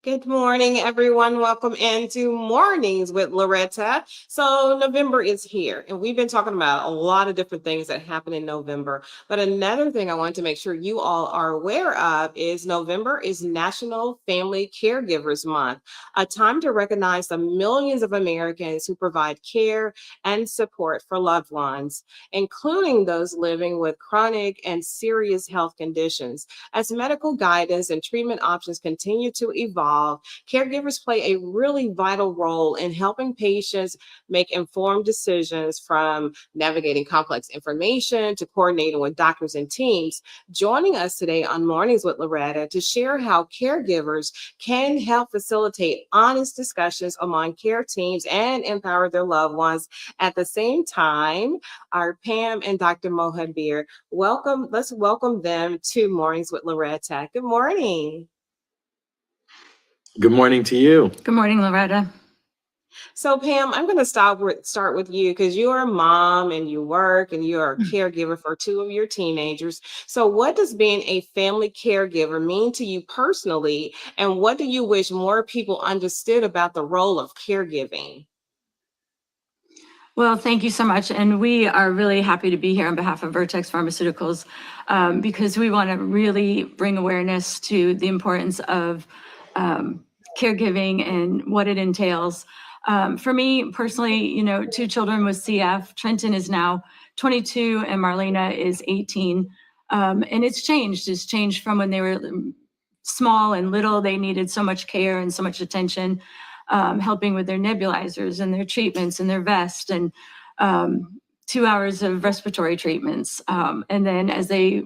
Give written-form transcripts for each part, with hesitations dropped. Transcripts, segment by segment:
Good morning, everyone. Welcome into Mornings with Loretta. So November is here, and we've been talking about a lot of different things that happen in November. But another thing I want to make sure you all are aware of is November is National Family Caregivers Month, a time to recognize the millions of Americans who provide care and support for loved ones, including those living with chronic and serious health conditions. As medical guidance and treatment options continue to evolve, caregivers play a really vital role in helping patients make informed decisions, from navigating complex information to coordinating with doctors and teams. Joining us today on Mornings with Loretta to share how caregivers can help facilitate honest discussions among care teams and empower their loved ones at the same time are Pam and Dr. Mohabir. Welcome. Let's welcome them to Mornings with Loretta. Good morning. Good morning to you. Good morning, Loretta. So Pam, I'm going to start with you because you're a mom and you work and you're a caregiver for two of your teenagers. So what does being a family caregiver mean to you personally? And what do you wish more people understood about the role of caregiving? Well, thank you so much. And we are really happy to be here on behalf of Vertex Pharmaceuticals because we want to really bring awareness to the importance of caregiving and what it entails. For me personally, two children with CF. Trenton is now 22 and Marlena is 18. And it's changed. It's changed from when they were small and little. They needed so much care and so much attention, helping with their nebulizers and their treatments and their vest and 2 hours of respiratory treatments. And then as they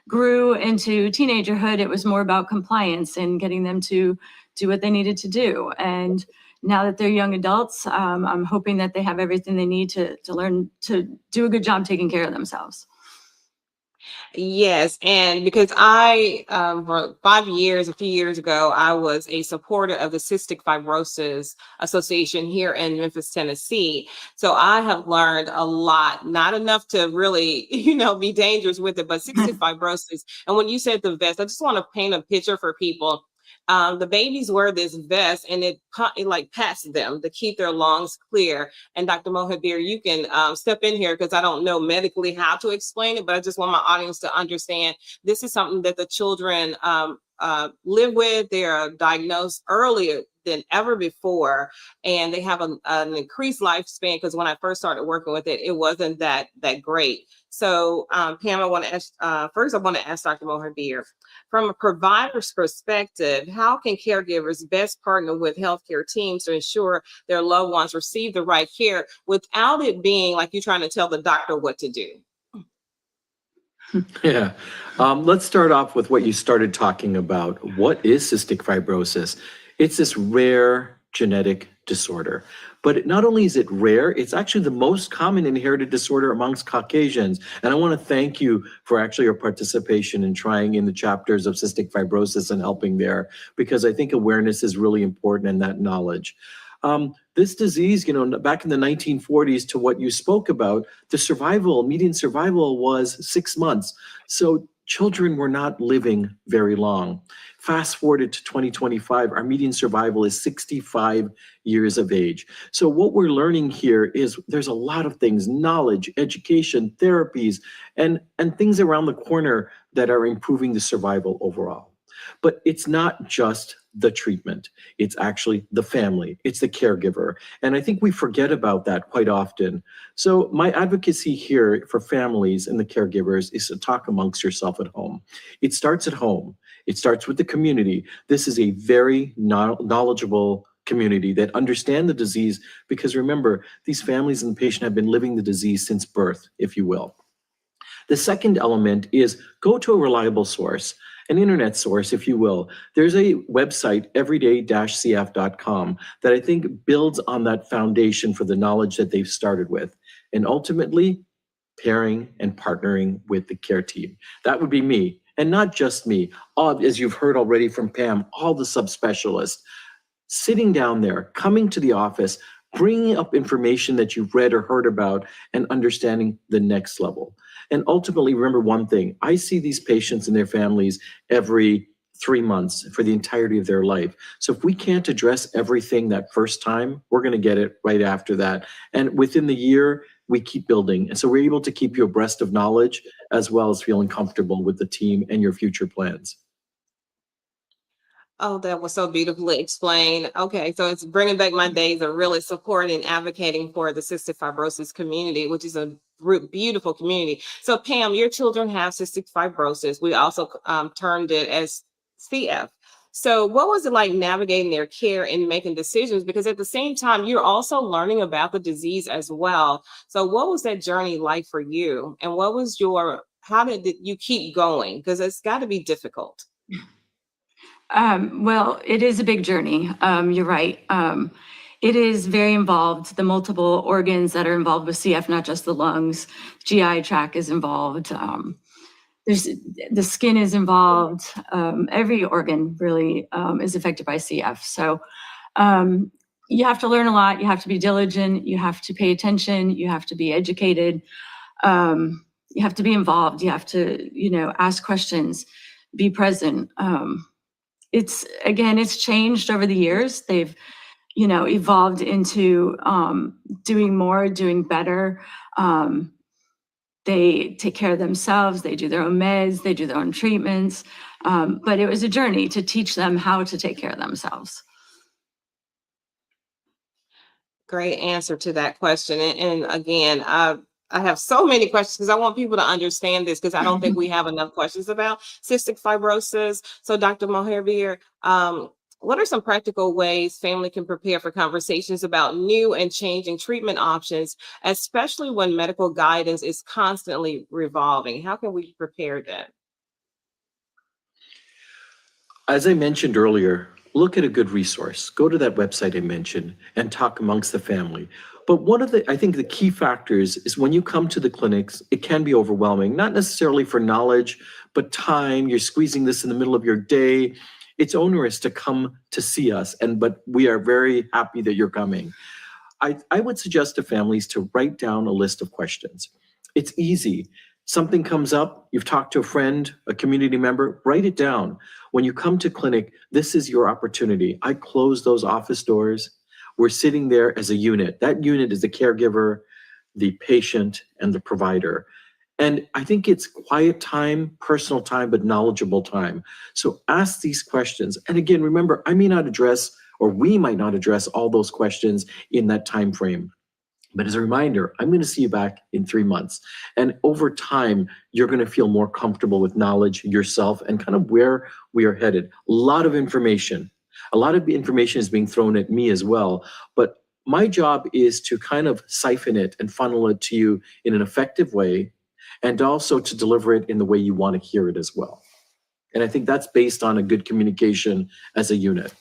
grew into teenagerhood, it was more about compliance and getting them to do what they needed to do. And now that they're young adults, I'm hoping that they have everything they need to learn to do a good job taking care of themselves. Yes, and because for 5 years, a few years ago, I was a supporter of the Cystic Fibrosis Association here in Memphis, Tennessee. So I have learned a lot, not enough to really, be dangerous with it, but cystic fibrosis. And when you said the vest, I just want to paint a picture for people. The babies wear this vest and it like pats them to keep their lungs clear. And Dr. Mohabir, you can step in here because I don't know medically how to explain it, but I just want my audience to understand this is something that the children live with. They are diagnosed earlier than ever before, and they have an increased lifespan because when I first started working with it, it wasn't that great. So Pam, I want to ask, first I want to ask Dr. Mohabir, from a provider's perspective, how can caregivers best partner with healthcare teams to ensure their loved ones receive the right care without it being like you're trying to tell the doctor what to do? Yeah. Let's start off with what you started talking about. What is cystic fibrosis? It's this rare genetic disorder. But not only is it rare, it's actually the most common inherited disorder amongst Caucasians. And I want to thank you for actually your participation in trying in the chapters of cystic fibrosis and helping there, because I think awareness is really important in that knowledge. This disease, back in the 1940s, to what you spoke about, the median survival was 6 months. So children were not living very long. Fast forwarded to 2025, our median survival is 65 years of age. So what we're learning here is there's a lot of things, knowledge, education, therapies, and things around the corner that are improving the survival overall. But it's not just the treatment. It's actually the family. It's the caregiver. And I think we forget about that quite often. So my advocacy here for families and the caregivers is to talk amongst yourself at home. It starts at home. It starts with the community. This is a very knowledgeable community that understand the disease, because remember, these families and the patient have been living the disease since birth, if you will. The second element is go to a reliable source, an internet source, if you will. There's a website, everyday-cf.com, that I think builds on that foundation for the knowledge that they've started with. And ultimately, pairing and partnering with the care team. That would be me, and not just me. As you've heard already from Pam, all the subspecialists, sitting down there, coming to the office, bringing up information that you've read or heard about, and understanding the next level. And ultimately, remember one thing, I see these patients and their families every 3 months for the entirety of their life. So if we can't address everything that first time, we're going to get it right after that. And within the year, we keep building. And so we're able to keep you abreast of knowledge as well as feeling comfortable with the team and your future plans. Oh, that was so beautifully explained. Okay, so it's bringing back my days of really supporting and advocating for the cystic fibrosis community, which is a beautiful community. So, Pam, your children have cystic fibrosis. We also termed it as CF. So, what was it like navigating their care and making decisions? Because at the same time, you're also learning about the disease as well. So, what was that journey like for you? And what was how did you keep going? Because it's got to be difficult. Well, it is a big journey. You're right. It is very involved. The multiple organs that are involved with CF, not just the lungs, GI tract is involved. The skin is involved. Every organ really is affected by CF. So you have to learn a lot. You have to be diligent. You have to pay attention. You have to be educated. You have to be involved. You have to, ask questions, be present. It's changed over the years. They've, evolved into doing more, doing better. They take care of themselves. They do their own meds. They do their own treatments. But it was a journey to teach them how to take care of themselves. Great answer to that question. And again, I have so many questions because I want people to understand this, because I don't think we have enough questions about cystic fibrosis. So, Dr. Mohabir, what are some practical ways family can prepare for conversations about new and changing treatment options, especially when medical guidance is constantly revolving? How can we prepare that? As I mentioned earlier, look at a good resource. Go to that website I mentioned and talk amongst the family. But I think the key factors is when you come to the clinics, it can be overwhelming, not necessarily for knowledge, but time. You're squeezing this in the middle of your day. It's onerous to come to see us, but we are very happy that you're coming. I would suggest to families to write down a list of questions. It's easy. Something comes up, you've talked to a friend, a community member, write it down. When you come to clinic, this is your opportunity. I close those office doors. We're sitting there as a unit. That unit is the caregiver, the patient, and the provider. And I think it's quiet time, personal time, but knowledgeable time. So ask these questions. And again, remember, we might not address all those questions in that time frame. But as a reminder, I'm going to see you back in 3 months. And over time, you're going to feel more comfortable with knowledge yourself and kind of where we are headed. A lot of information is being thrown at me as well. But my job is to kind of siphon it and funnel it to you in an effective way, and also to deliver it in the way you want to hear it as well. And I think that's based on a good communication as a unit.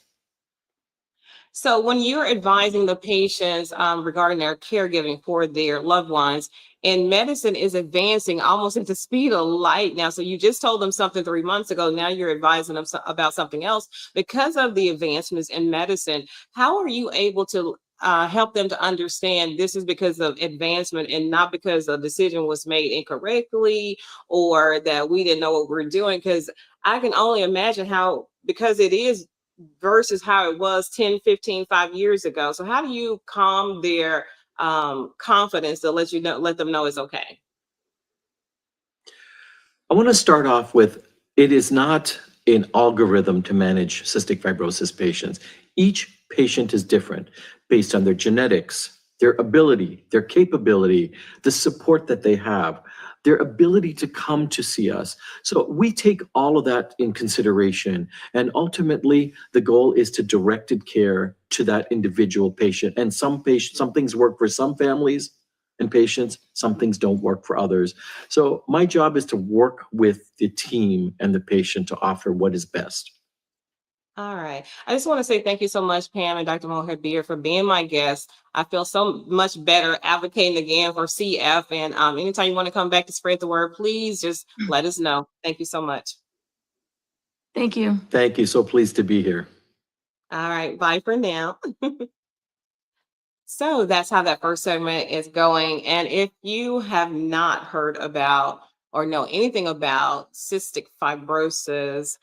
So when you're advising the patients regarding their caregiving for their loved ones, and medicine is advancing almost at the speed of light now. So you just told them something 3 months ago. Now you're advising them about something else because of the advancements in medicine. How are you able to help them to understand this is because of advancement and not because a decision was made incorrectly or that we didn't know what we're doing? Because I can only imagine how, because it is versus how it was 10, 15, 5 years ago. So how do you calm their confidence to let them know it's okay? I want to start off with, it is not an algorithm to manage cystic fibrosis patients. Each patient is different based on their genetics, their ability, their capability, the support that they have, their ability to come to see us. So we take all of that in consideration. And ultimately, the goal is to directed care to that individual patient. And some things work for some families and patients, some things don't work for others. So my job is to work with the team and the patient to offer what is best. All right. I just want to say thank you so much, Pam and Dr. Mohabir, for being my guest. I feel so much better advocating again for CF. And anytime you want to come back to spread the word, please just let us know. Thank you so much. Thank you. Thank you. So pleased to be here. All right. Bye for now. So that's how that first segment is going. And if you have not heard about or know anything about cystic fibrosis,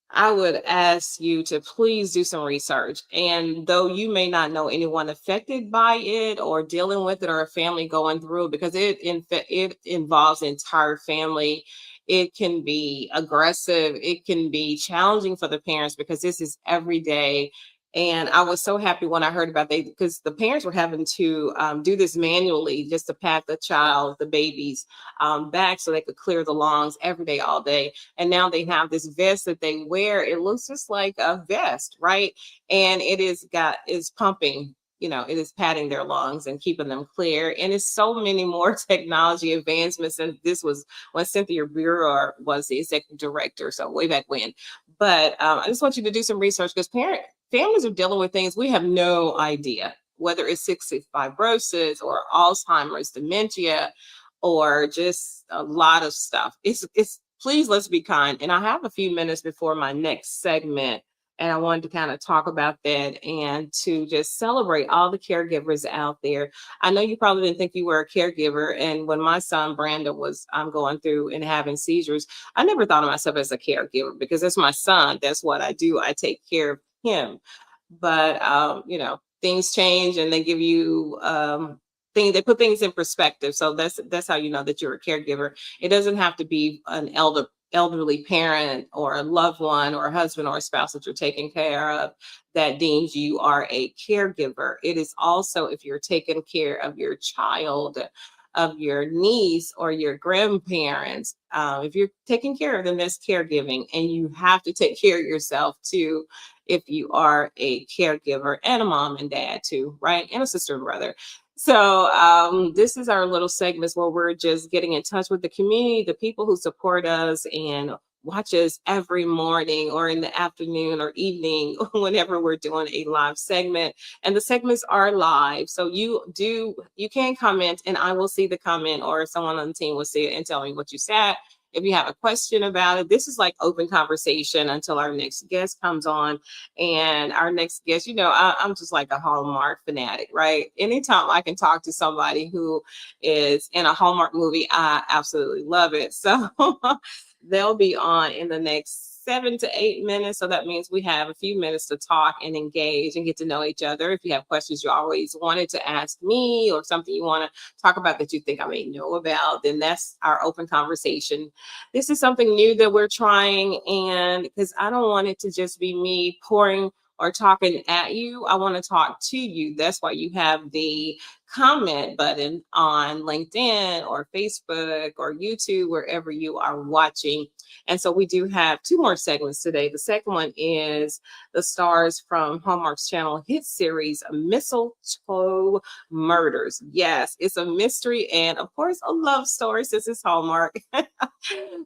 I would ask you to please do some research. And though you may not know anyone affected by it or dealing with it or a family going through it, because it involves the entire family, it can be aggressive, it can be challenging for the parents because this is every day. And I was so happy when I heard about they because the parents were having to do this manually just to pat the child, the babies back so they could clear the lungs every day, all day. And now they have this vest that they wear. It looks just like a vest, right? And is pumping, it is patting their lungs and keeping them clear. And it's so many more technology advancements. And this was when Cynthia Brewer was the executive director, so way back when. But I just want you to do some research because families are dealing with things we have no idea, whether it's cystic fibrosis or Alzheimer's, dementia, or just a lot of stuff. It's please let's be kind. And I have a few minutes before my next segment. And I wanted to kind of talk about that and to just celebrate all the caregivers out there. I know you probably didn't think you were a caregiver. And when my son Brandon was going through and having seizures, I never thought of myself as a caregiver because that's my son. That's what I do. I take care of him. But things change and they give you they put things in perspective. So that's how you know that you're a caregiver. It doesn't have to be an elderly parent or a loved one or a husband or a spouse that you're taking care of that deems you are a caregiver. It is also if you're taking care of your child, of your niece or your grandparents. If you're taking care of them, that's caregiving. And you have to take care of yourself too if you are a caregiver, and a mom and dad too, right? And a sister and brother. So this is our little segments where we're just getting in touch with the community, the people who support us and watch us every morning or in the afternoon or evening whenever we're doing a live segment. And the segments are live. So you can comment and I will see the comment or someone on the team will see it and tell me what you said. If you have a question about it, this is like open conversation until our next guest comes on. And our next guest, I'm just like a Hallmark fanatic, right? Anytime I can talk to somebody who is in a Hallmark movie, I absolutely love it. So they'll be on in the next 7 to 8 minutes. So that means we have a few minutes to talk and engage and get to know each other. If you have questions you always wanted to ask me or something you want to talk about that you think I may know about, then that's our open conversation. This is something new that we're trying, and because I don't want it to just be me pouring or talking at you, I want to talk to you. That's why you have the comment button on LinkedIn or Facebook or YouTube, wherever you are watching. And so we do have 2 more segments today. The second one is the stars from Hallmark's channel hit series, Mistletoe Murders. Yes, it's a mystery and, of course, a love story since it's Hallmark.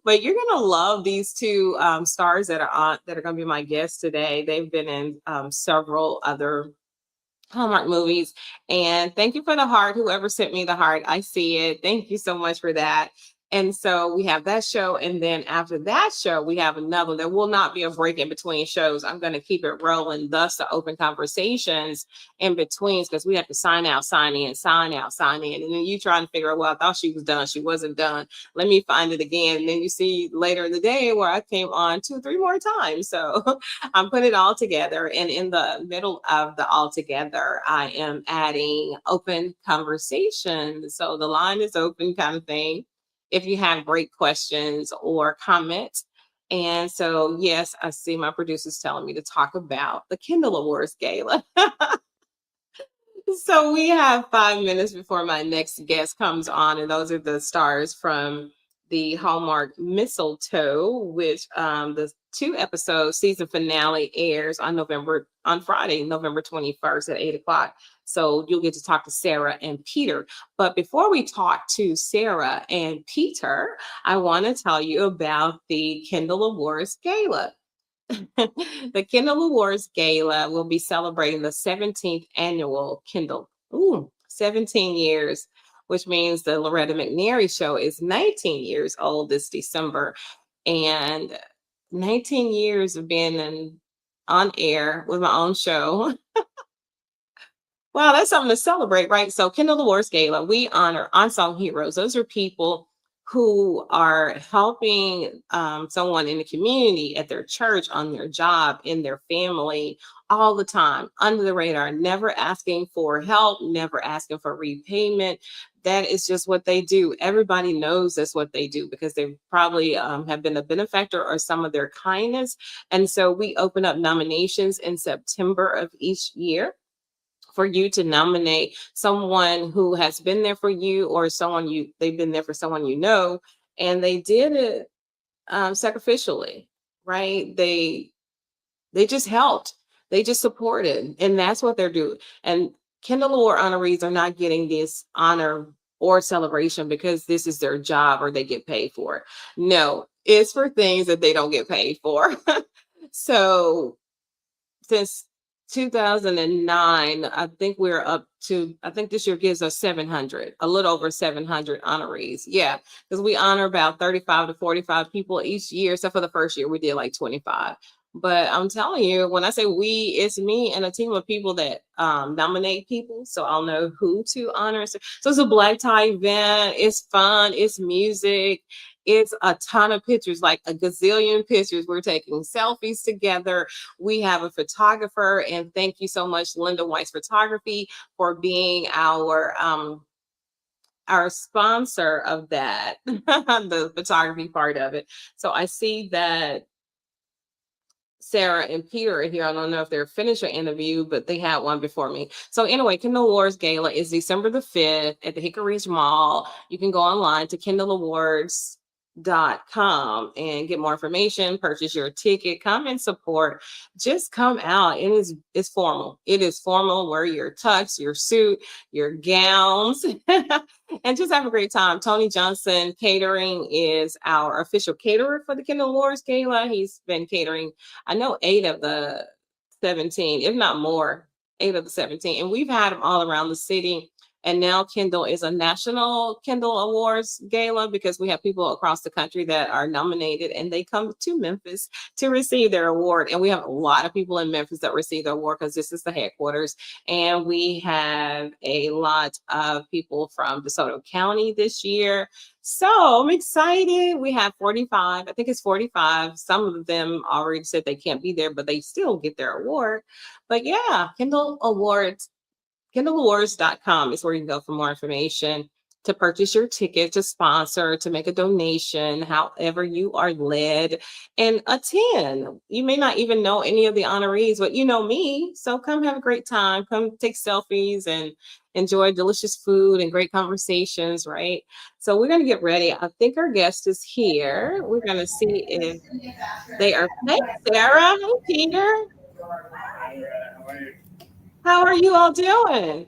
But you're going to love these 2 stars that are going to be my guests today. They've been in several other Hallmark movies. And thank you for the heart. Whoever sent me the heart, I see it. Thank you so much for that. And so we have that show. And then after that show, we have another. There will not be a break in between shows. I'm going to keep it rolling, thus the open conversations in between, because we have to sign out, sign in, sign out, sign in. And then you try and figure out, well, I thought she was done. She wasn't done. Let me find it again. And then you see later in the day where I came on 2 or 3 more times. So I'm putting it all together. And in the middle of the all together, I am adding open conversation. So the line is open kind of thing. If you have great questions or comments. And so, yes, I see my producers telling me to talk about the Kindle Awards Gala. So we have 5 minutes before my next guest comes on, and those are the stars from the Hallmark Mistletoe, which the 2 episode season finale airs on Friday, November 21st at 8:00. So you'll get to talk to Sarah and Peter. But before we talk to Sarah and Peter, I want to tell you about the Kindle Awards Gala. The Kindle Awards Gala will be celebrating the 17th annual Kindle. 17 years, which means the Loretta McNary show is 19 years old this December. And 19 years of being on air with my own show. Wow, that's something to celebrate, right? So Kindle Awards Gala, we honor unsung heroes. Those are people who are helping someone in the community, at their church, on their job, in their family, all the time, under the radar, never asking for help, never asking for repayment. That is just what they do. Everybody knows that's what they do because they probably have been a benefactor or some of their kindness. And so we open up nominations in September of each year for you to nominate someone who has been there for you, or they've been there for someone you know, and they did it sacrificially, right? They just helped, they just supported, and that's what they're doing. And Kendall Award honorees are not getting this honor or celebration because this is their job or they get paid for it. No, it's for things that they don't get paid for. So since 2009, I think we're up to, I think this year gives us 700, a little over 700 honorees. Yeah, because we honor about 35 to 45 people each year. So for the first year, we did like 25. But I'm telling you, when I say we, it's me and a team of people that nominate people. So I'll know who to honor. So it's a black tie event. It's fun. It's music. It's a ton of pictures, like a gazillion pictures. We're taking selfies together. We have a photographer, and thank you so much, Linda Weiss Photography, for being our sponsor of that, the photography part of it. So I see that Sarah and Peter are here. I don't know if they're finished their interview, but they had one before me. So anyway, Kendall Awards Gala is December the 5th at the Hickory Ridge Mall. You can go online to KendallAwards.com and get more information, purchase your ticket, come and support. Just come out. It's formal. It is formal. Wear your tux, your suit, your gowns, and just have a great time. Tony Johnson Catering is our official caterer for the Kendall Awards Gala. He's been catering, I know, 8 of the 17, if not more, 8 of the 17. And we've had them all around the city. And now Kendall is a national Kendall Awards Gala because we have people across the country that are nominated and they come to Memphis to receive their award. And we have a lot of people in Memphis that receive the award because this is the headquarters. And we have a lot of people from DeSoto County this year. So I'm excited. We have 45, I think it's 45. Some of them already said they can't be there, but they still get their award. But yeah, Kendall Awards. KendallAwards.com is where you can go for more information, to purchase your ticket, to sponsor, to make a donation, however you are led, and attend. You may not even know any of the honorees, but you know me. So come have a great time. Come take selfies and enjoy delicious food and great conversations, right? So we're going to get ready. I think our guest is here. We're going to see if they are. Hey, Sarah. Hey, Peter. How are you all doing?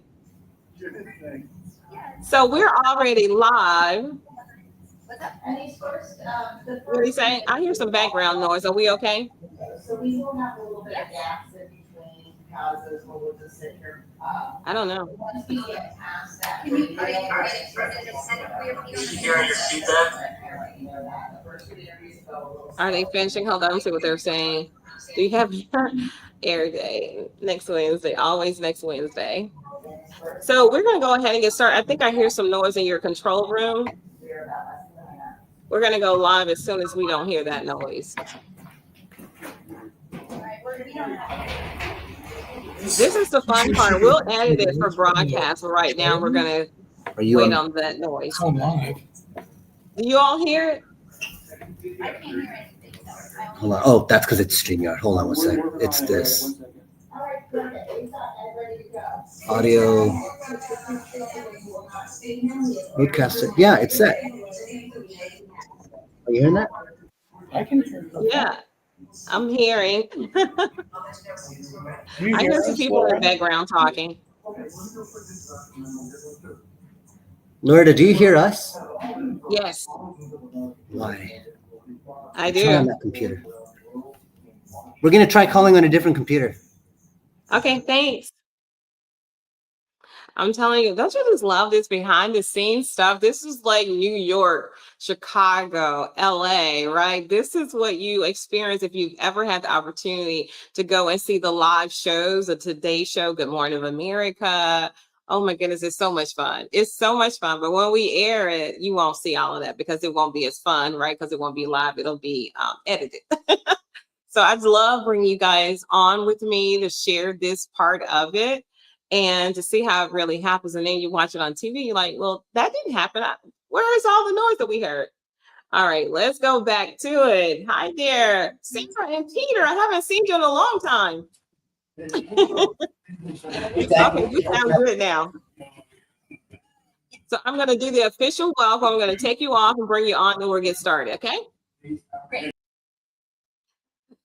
So we're already live. What are you saying? I hear some background noise. Are we okay? So we will have a little bit of gaps in between pauses where we'll just sit here. I don't know. Once we get past that. Can you put it hearing your feedback? Are they finishing? Hold on, let me see what they're saying. Do you have air day next Wednesday? Always next Wednesday. So we're going to go ahead and get started. I think I hear some noise in your control room. We're going to go live as soon as we don't hear that noise. This is the fun part. We'll edit it for broadcast, but right now we're going to wait on that noise. Do you all hear it? Hold on. Oh, that's because it's StreamYard. Hold on one second. It's this. Audio. Broadcaster. Yeah, it's set. Are you hearing that? I can hear you. Yeah, I'm hearing. I hear some people in the background talking. Loretta, do you hear us? Yes, Why? I Try on do. that computer. We're going to try calling on a different computer. Okay, thanks. I'm telling you, don't you just love this behind the scenes stuff? This is like New York, Chicago, LA, right? This is what you experience if you've ever had the opportunity to go and see the live shows, the Today Show, Good Morning America, Oh my goodness, it's so much fun. It's so much fun. But when we air it, you won't see all of that because it won't be as fun, right? Because it won't be live. It'll be edited. So I'd love bringing you guys on with me to share this part of it and to see how it really happens. And then you watch it on TV, you're like, well, that didn't happen. Where is all the noise that we heard? All right, let's go back to it. Hi there, Sarah and Peter. I haven't seen you in a long time. Okay, you sound good now. So I'm going to do the official welcome. I'm going to take you off and bring you on and we'll get started, okay?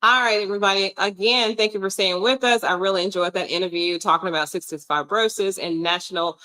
All right, everybody. Again, thank you for staying with us. I really enjoyed that interview talking about cystic fibrosis and National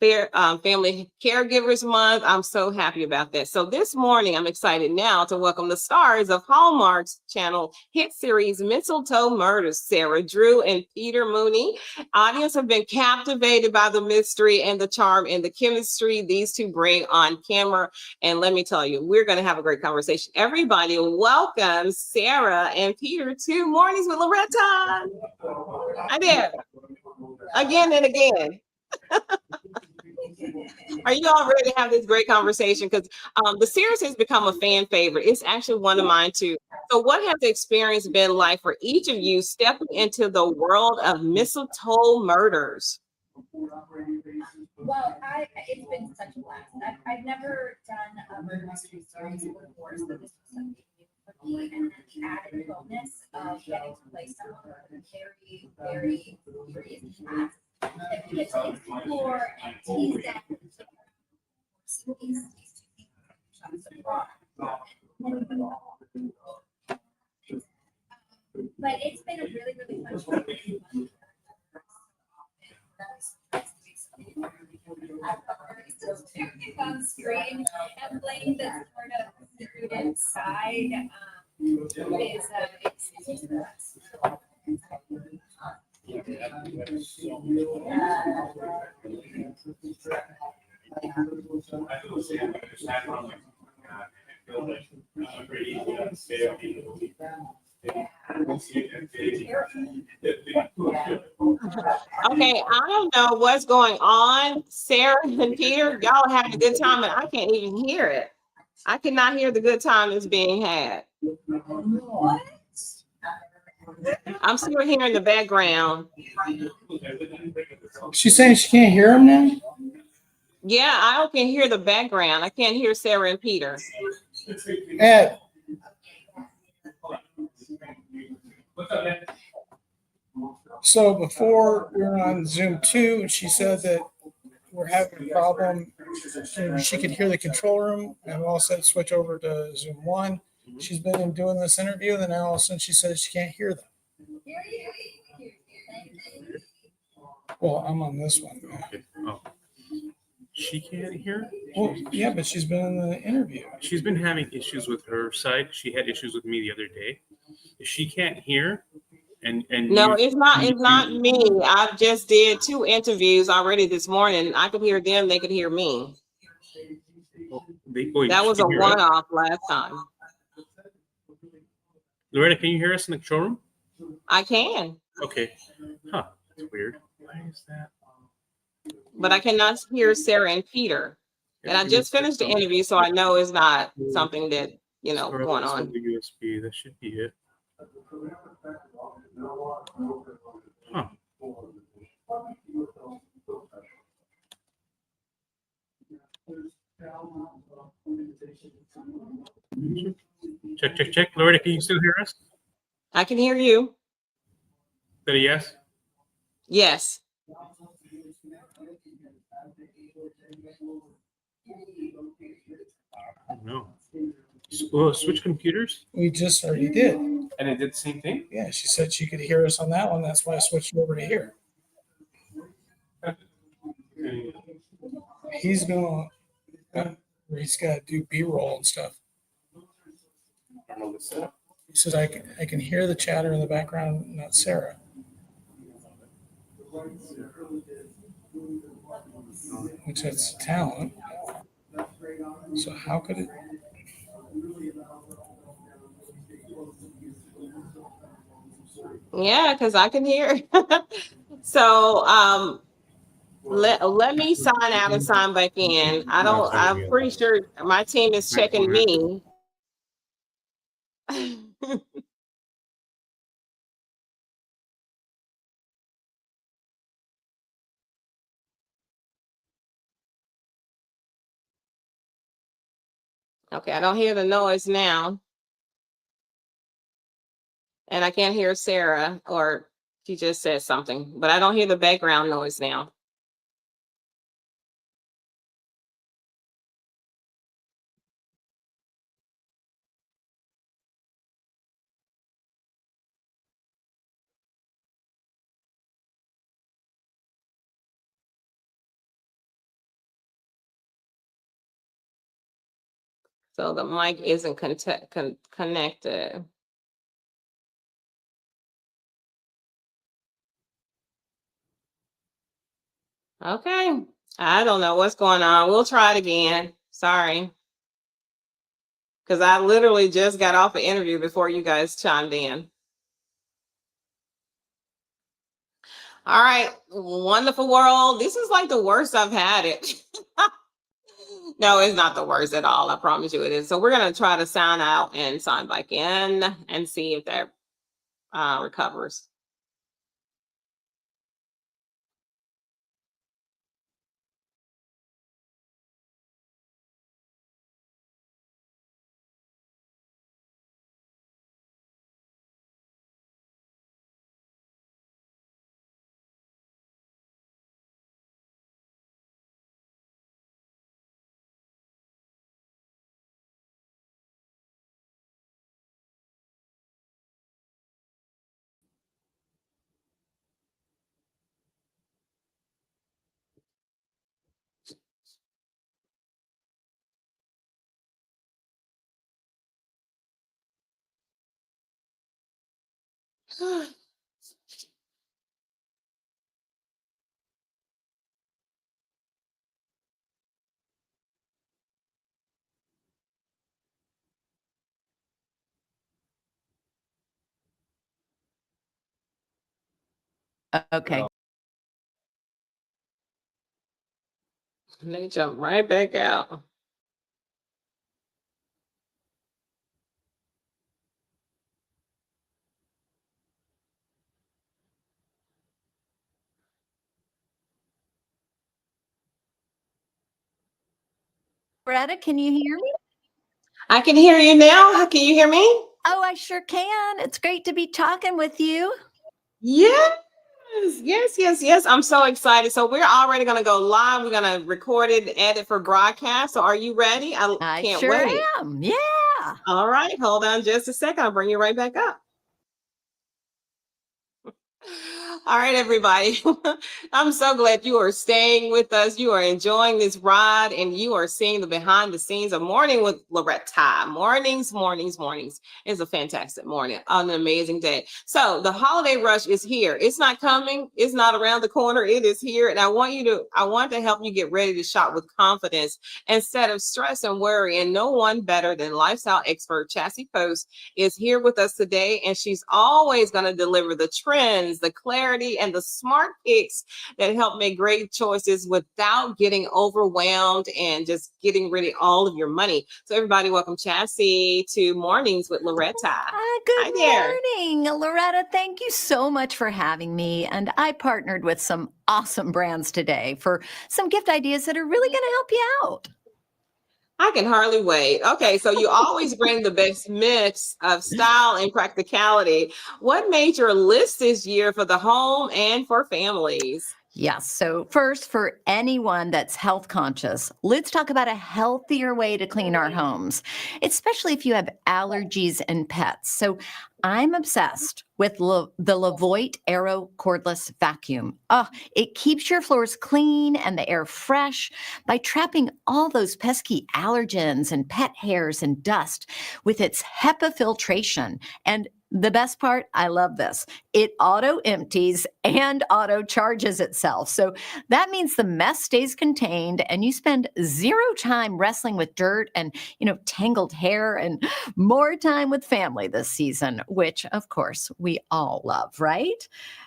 Family Caregivers Month. I'm so happy about that. So this morning, I'm excited now to welcome the stars of Hallmark's channel hit series Mistletoe Murders, Sarah, Drew, and Peter Mooney. Audience have been captivated by the mystery and the charm and the chemistry these two bring on camera. And let me tell you, we're going to have a great conversation. Everybody, welcome Sarah and Peter to Mornings with Loretta. Hi there. Again and again. Are you all ready to have this great conversation? Because the series has become a fan favorite. It's actually one of mine too. So what has the experience been like for each of you stepping into the world of Mistletoe Murders? Well, it's been such a blast. I've never done a murder mystery series before, so this was something new for me. And then the added bonus of getting to play someone very, very serious past that we get to explore and tease that. But it's been a really, really fun show. On screen and playing this sort of student side Okay, I don't know what's going on. Sarah and Peter, y'all are having a good time, and I can't even hear it. I cannot hear the good time that's being had. What? I'm still hearing the background. She's saying she can't hear him now? Yeah, I can hear the background. I can't hear Sarah and Peter. Ed. So before we were on Zoom 2, she said that we're having a problem. She could hear the control room, and we all said switch over to Zoom 1. She's been doing this interview, and then all of a sudden she says she can't hear them. Well, I'm on this one. Okay. Oh. She can't hear? Well, yeah, but she's been in the interview. She's been having issues with her side. She had issues with me the other day. If she can't hear, and no, it's not me. I just did 2 interviews already this morning. I could hear them, they could hear me. That was a one-off last time. Loretta, can you hear us in the control room? I can. Okay. Huh. That's weird. Why is that? But I cannot hear Sarah and Peter. And I just finished the interview, so I know it's not something that, going on. The USB, that should be it. Huh. Check. Loretta, can you still hear us? I can hear you. Is that a yes? Yes. No. Well, switch computers? We just already did. And it did the same thing? Yeah, she said she could hear us on that one. That's why I switched over to here. He's going to, he's got to do B-roll and stuff. I don't know the setup. He says, I can hear the chatter in the background, not Sarah. Which that's talent. So how could it? Yeah, because I can hear. So Let me sign out and sign back in. I'm pretty sure my team is checking me. Okay, I don't hear the noise now. And I can't hear Sarah, or she just said something, but I don't hear the background noise now. So the mic isn't connected. Okay. I don't know what's going on. We'll try it again. Sorry. Because I literally just got off an interview before you guys chimed in. All right. Wonderful world. This is like the worst I've had it. No, it's not the worst at all. I promise you it is. So we're going to try to sign out and sign back in and see if that recovers. Okay. They jump right back out. Loretta, can you hear me? I can hear you now. Can you hear me? Oh, I sure can. It's great to be talking with you. Yes, yes. I'm so excited. So we're already going to go live. We're going to record it, edit for broadcast. So are you ready? I can't sure wait. am. Yeah. All right. Hold on just a second. I'll bring you right back up. All right, everybody. I'm so glad you are staying with us. You are enjoying this ride and you are seeing the behind the scenes of Morning with Loretta. Mornings is a fantastic morning, an amazing day. So the holiday rush is here. It's not coming. It's not around the corner. It is here. And I want to help you get ready to shop with confidence instead of stress and worry. And no one better than lifestyle expert Chassie Post is here with us today. And she's always going to deliver the trends, the clarity, and the smart picks that help make great choices without getting overwhelmed and just getting rid of all of your money. So everybody, welcome Chassie to Mornings with Loretta. Good morning, Loretta. Thank you so much for having me. And I partnered with some awesome brands today for some gift ideas that are really going to help you out. I can hardly wait. Okay, so you always bring the best mix of style and practicality. What made your list this year for the home and for families? Yes. So first, for anyone that's health conscious, let's talk about a healthier way to clean our homes, especially if you have allergies and pets. So I'm obsessed with the Levoit Aero cordless vacuum. It keeps your floors clean and the air fresh by trapping all those pesky allergens and pet hairs and dust with its HEPA filtration. And the best part, I love this. It auto empties and auto charges itself. So that means the mess stays contained and you spend zero time wrestling with dirt and, tangled hair, and more time with family this season, which of course we all love, right?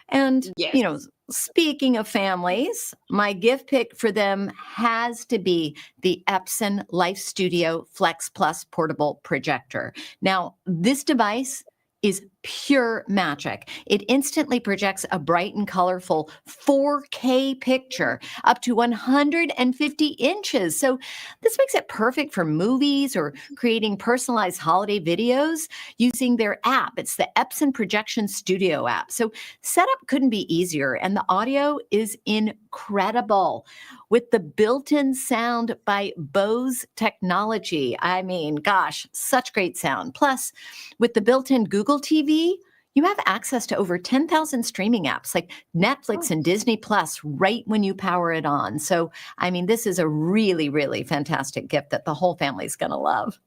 And, Yes. speaking of families, my gift pick for them has to be the Epson Life Studio Flex Plus portable projector. Now, this device is pure magic. It instantly projects a bright and colorful 4K picture up to 150 inches. So this makes it perfect for movies or creating personalized holiday videos using their app. It's the Epson Projection Studio app. So setup couldn't be easier, and the audio is incredible with the built-in sound by Bose Technology. I mean, gosh, such great sound. Plus, with the built-in Google TV, you have access to over 10,000 streaming apps like Netflix and Disney Plus right when you power it on. So, I mean, this is a really, really fantastic gift that the whole family's going to love.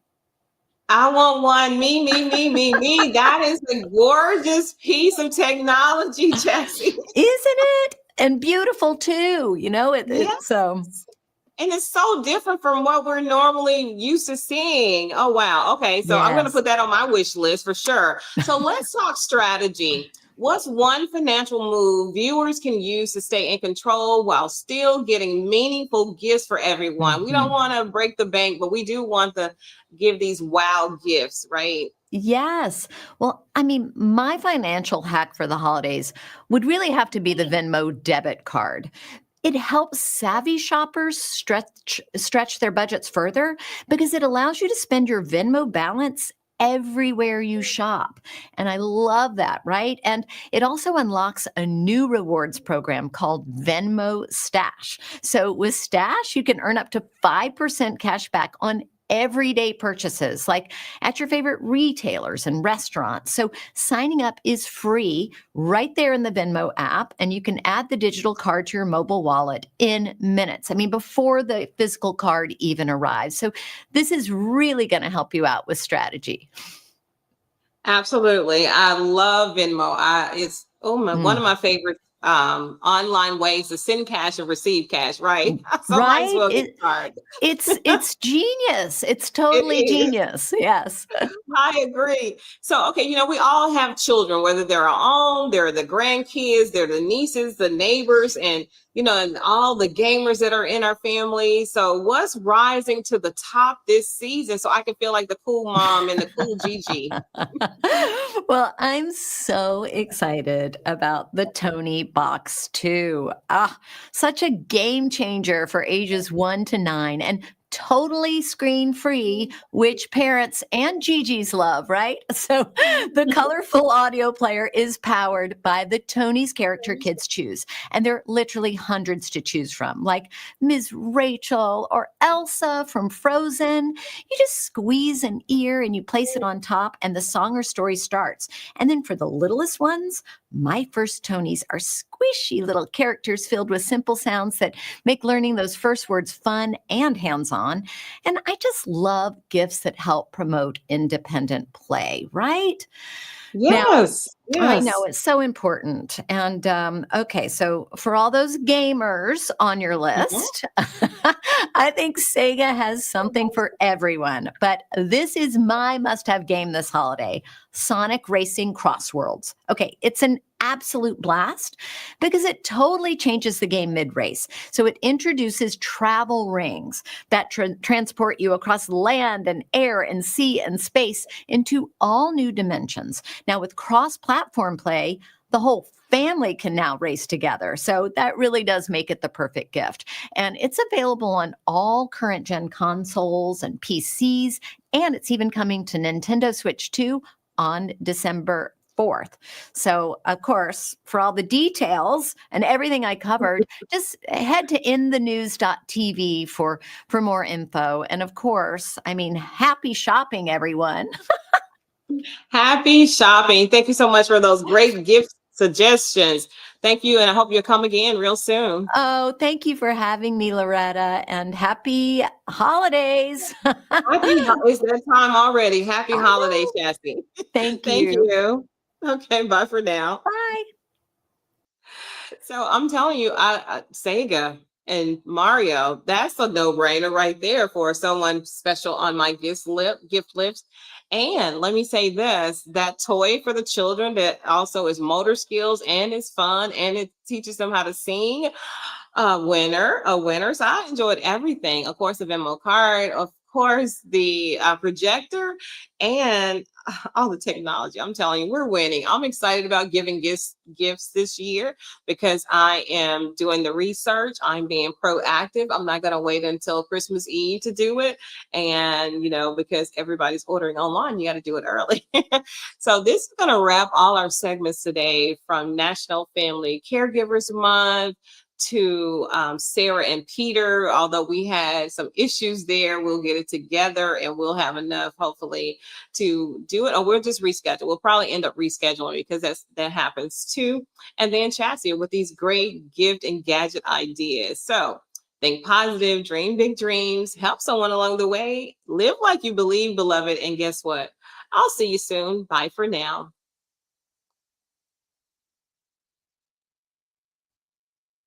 I want one. Me. That is a gorgeous piece of technology, Chassie. Isn't it? And beautiful too. You know, Yes. it's And it's so different from what we're normally used to seeing. Oh, wow. Okay. So I'm going to Yes. put that on my wish list for sure. So let's talk strategy. What's one financial move viewers can use to stay in control while still getting meaningful gifts for everyone? We don't want to break the bank, but we do want to give these wow gifts, right? Yes. Well, I mean, my financial hack for the holidays would really have to be the Venmo debit card. It helps savvy shoppers stretch their budgets further because it allows you to spend your Venmo balance everywhere you shop. And I love that, right? And it also unlocks a new rewards program called Venmo Stash. So with Stash, you can earn up to 5% cash back on everyday purchases, like at your favorite retailers and restaurants. So signing up is free right there in the Venmo app, and you can add the digital card to your mobile wallet in minutes. I mean, before the physical card even arrives. So this is really going to help you out with strategy. Absolutely. I love Venmo. It's one of my favorite online ways to send cash and receive cash, right? So might as well get started. It's genius. It's totally It is. genius. Yes. I agree. So, okay, we all have children, whether they're our own, they're the grandkids, they're the nieces, the neighbors, and and all the gamers that are in our family. So what's rising to the top this season so I can feel like the cool mom and the cool Gigi? Well, I'm so excited about the Tony Box 2. Such a game changer for ages 1 to 9 and totally screen free, which parents and Gigi's love, right? So the colorful audio player is powered by the Tony's character kids choose. And there are literally hundreds to choose from, like Ms. Rachel or Elsa from Frozen. You just squeeze an ear and you place it on top and the song or story starts. And then for the littlest ones, My First Tonys are squishy little characters filled with simple sounds that make learning those first words fun and hands-on. And I just love gifts that help promote independent play, right? Yes. I know it's so important. And okay, so for all those gamers on your list, I think Sega has something for everyone. But this is my must-have game this holiday, Sonic Racing Crossworlds. Okay, it's an absolute blast because it totally changes the game mid-race. So it introduces travel rings that transport you across land and air and sea and space into all new dimensions. Now with cross-platform play, the whole family can now race together. So that really does make it the perfect gift. And it's available on all current gen consoles and PCs, and it's even coming to Nintendo Switch 2 on December 4th. So, of course, for all the details and everything I covered, just head to inthenews.tv for more info. And of course, I mean, happy shopping, everyone. Happy shopping. Thank you so much for those great gift suggestions. Thank you. And I hope you'll come again real soon. Oh, thank you for having me, Loretta, and happy holidays. It's that time already. Happy holidays, Chassie. Thank Thank you. you. Okay, bye for now. Bye. So I'm telling you, Sega and Mario, that's a no-brainer right there for someone special on my gift list. And let me say this, that toy for the children that also is motor skills and is fun and it teaches them how to sing. A winner. So I enjoyed everything. Of course, the Venmo card, of course, the projector, and all the technology. I'm telling you, we're winning. I'm excited about giving gifts this year because I am doing the research. I'm being proactive. I'm not going to wait until Christmas Eve to do it. And, because everybody's ordering online, you got to do it early. So this is going to wrap all our segments today from National Family Caregivers Month to Sarah and Peter. Although we had some issues there, we'll get it together and we'll have enough, hopefully, to do it. Or we'll just reschedule. We'll probably end up rescheduling because that happens too. And then Chassie with these great gift and gadget ideas. So think positive, dream big dreams, help someone along the way, live like you believe, beloved. And guess what? I'll see you soon. Bye for now.